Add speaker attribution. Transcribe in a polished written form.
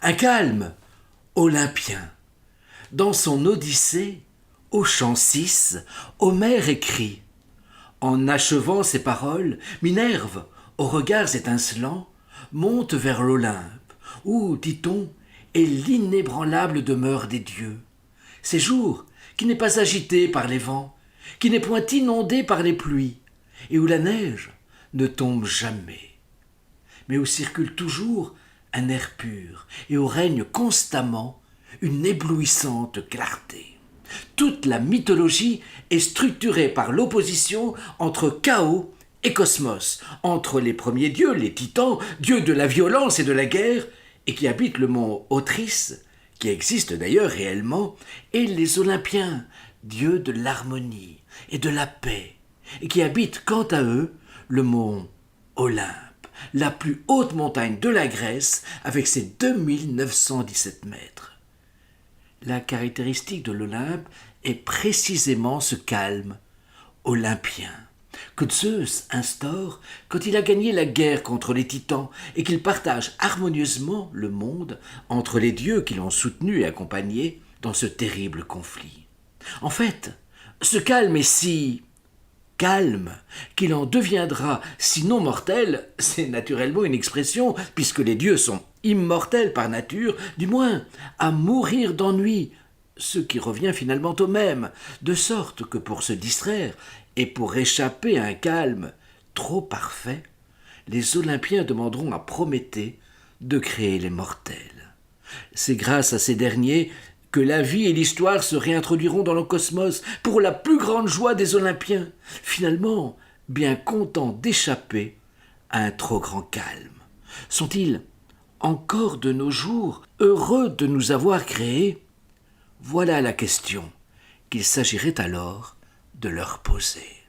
Speaker 1: un calme olympien. Dans son Odyssée, au chant 6, Homère écrit « En achevant ces paroles, Minerve, aux regards étincelants, monte vers l'Olympe, où, dit-on, est l'inébranlable demeure des dieux. Séjour qui n'est pas agité par les vents, qui n'est point inondé par les pluies, et où la neige ne tombe jamais, mais où circule toujours un air pur, et où règne constamment une éblouissante clarté. Toute la mythologie est structurée par l'opposition entre chaos et cosmos, entre les premiers dieux, les titans, dieux de la violence et de la guerre, et qui habitent le mont Othrys, qui existe d'ailleurs réellement, et les Olympiens, dieux de l'harmonie et de la paix, et qui habitent quant à eux le mont Olympe, la plus haute montagne de la Grèce avec ses 2917 mètres. La caractéristique de l'Olympe est précisément ce calme olympien que Zeus instaure quand il a gagné la guerre contre les titans et qu'il partage harmonieusement le monde entre les dieux qui l'ont soutenu et accompagné dans ce terrible conflit. En fait, ce calme est si calme qu'il en deviendra, sinon mortel, c'est naturellement une expression, puisque les dieux sont immortels par nature, du moins à mourir d'ennui, ce qui revient finalement au même, de sorte que pour se distraire et pour échapper à un calme trop parfait, les Olympiens demanderont à Prométhée de créer les mortels. C'est grâce à ces derniers que la vie et l'histoire se réintroduiront dans le cosmos pour la plus grande joie des Olympiens, finalement bien contents d'échapper à un trop grand calme. Sont-ils encore de nos jours heureux de nous avoir créés ? Voilà la question qu'il s'agirait alors de leur poser.